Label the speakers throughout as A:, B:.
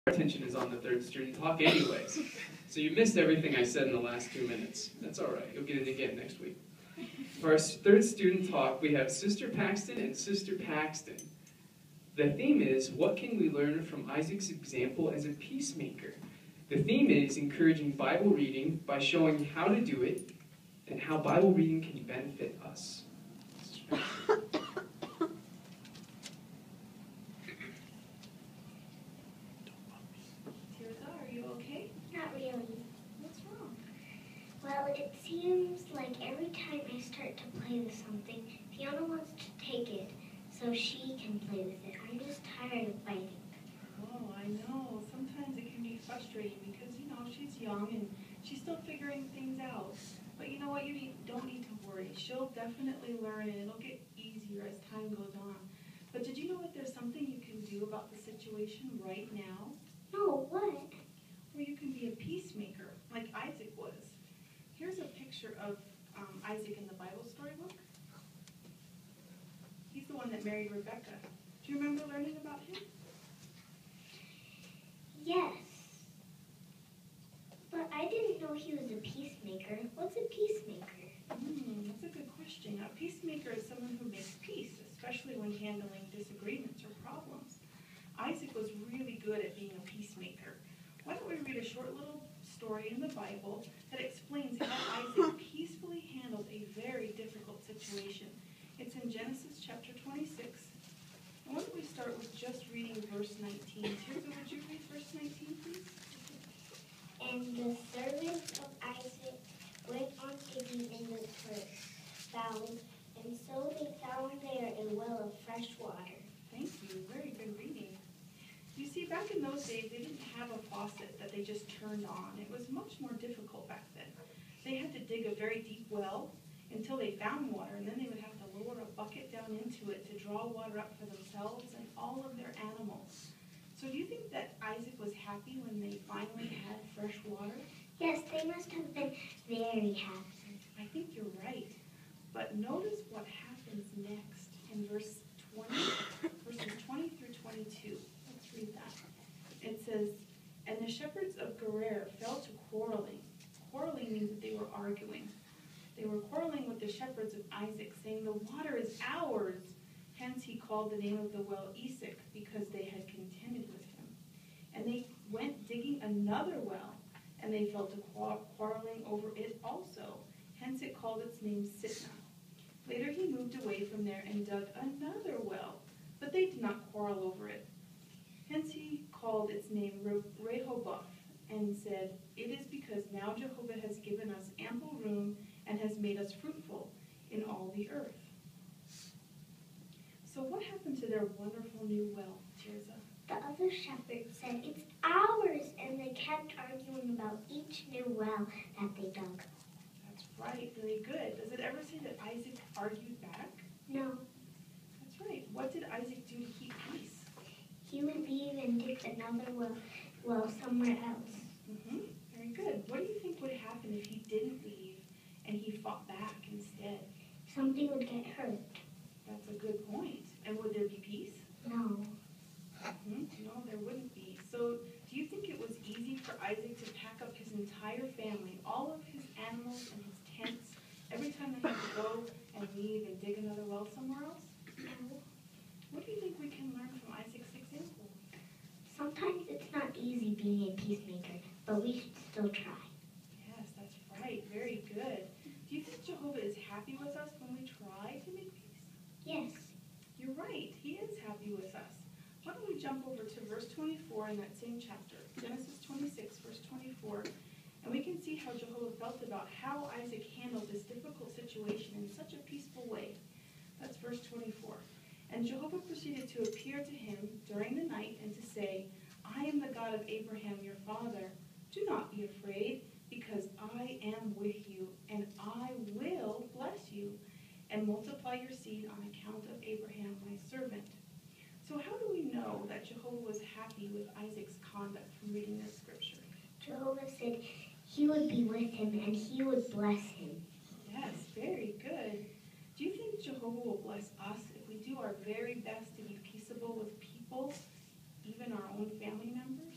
A: attention is on the third student talk anyways. So you missed everything I said in the last 2 minutes. That's all right. You'll get it again next week. For our third student talk, we have Sister Paxton and Sister Paxton. The theme is, what can we learn from Isaac's example as a peacemaker? The theme is encouraging Bible reading by showing how to do it and how Bible reading can benefit us.
B: Tierra, are you okay?
C: Not really.
B: What's wrong?
C: Well, it seems like every time I start to play with something, Fiona wants to take it so she can play with it. I'm just tired of fighting.
B: Oh, I know. Sometimes it can be frustrating because, she's young and she's still figuring things out. But you know what? You don't need to worry. She'll definitely learn and it'll get easier as time goes on. But did you know that there's something you can do about the situation right now?
C: No, what?
B: Or you can be a peacemaker, like Isaac was. Here's a picture of Isaac in the Bible storybook. He's the one that married Rebecca. Do you remember learning about him?
C: Yes. But I didn't know he was a peacemaker. What's a peacemaker?
B: That's a good question. A peacemaker is someone who makes peace, especially when handling disagreements or problems. Isaac was really good at being a peacemaker. Why don't we read a short little story in the Bible that explains how Isaac peacefully handled a very difficult situation. It's in Genesis chapter 26. And why don't we start with just reading verse 19. Tirza, would you read verse 19, please?
C: And the servants of Isaac went on digging in the valley, and so they found there a well of fresh water.
B: Thank you. Very good reading. You see, back in those days, they didn't have a faucet that they just turned on. It was much more difficult back then. They had to dig a very deep well until they found water, and then they would have to lower a bucket down into it to draw water up for themselves and all of their animals. So do you think that Isaac was happy when they finally had fresh water?
C: Yes, they must have been very happy.
B: I think you're right. But notice what happens next in verses 20 through 22. Let's read that. It says, and the shepherds of Gerar fell to quarreling. Quarreling means that they were arguing. They were quarreling with the shepherds of Isaac, saying, the water is ours. Hence he called the name of the well Esek, because they had contended with him. And they went digging another well, and they fell to quarreling over it also. Hence it called its name Sitnah. Later he moved away from there and dug another well, but they did not quarrel over it. Hence he called its name Rehoboth, and said, it is because now Jehovah has given us ample room and has made us fruitful in all the earth. So what happened to their wonderful new well, Tirza?
C: The other shepherds said, it's ours, and they kept arguing about each new well that they dug.
B: That's right, very good. Does it ever say that Isaac argued back?
C: No.
B: That's right. What did Isaac do to keep peace?
C: He would leave and dig another well somewhere else.
B: Very good. What do you think would happen if he didn't leave and he fought back instead?
C: Something would get hurt.
B: That's a good point. And would there be peace?
C: No.
B: No, there wouldn't be. So do you think it was easy for Isaac to pack up his entire family, all of his animals and his tents, every time they had to go and leave and dig another well somewhere else?
C: No.
B: What do you think we can learn from Isaac's example?
C: Sometimes it's not easy being a peacemaker, but we should still try.
B: Yes, that's right. Very good. Do you think Jehovah is happy with us when we try to make peace?
C: Yes.
B: You're right. He is happy with us. Why don't we jump over to verse 24 in that same chapter, Genesis 26, verse 24, and we can see how Jehovah felt about how Isaac handled this difficult situation in such a peaceful way. That's verse 24. And Jehovah proceeded to appear to him during the night and to say, I am the God of Abraham your father. Do not be afraid, because I am with you, and I will bless you, and multiply your seed on account of Abraham my servant. So how do we know that Jehovah was happy with Isaac's conduct from reading this scripture?
C: Jehovah said he would be with him and he would bless him.
B: Yes, very good. Do you think Jehovah will bless us if we do our very best to be peaceable with people, even our own family members?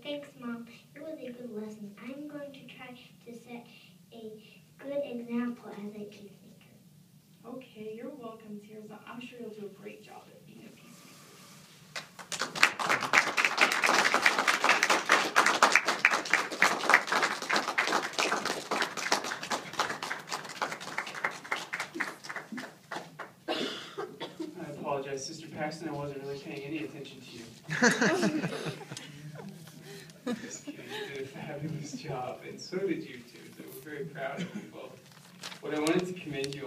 C: Thanks, Mom. It was a good lesson. I'm going to try to set a good example as a peacemaker.
B: Okay, you're welcome, Tierra. I'm sure you'll do a great job at being a peacemaker.
A: I apologize, Sister Paxton. I wasn't really paying any attention to you. Just kidding. You did a fabulous job, and so did you two. So we're very proud of you both. What I wanted to commend you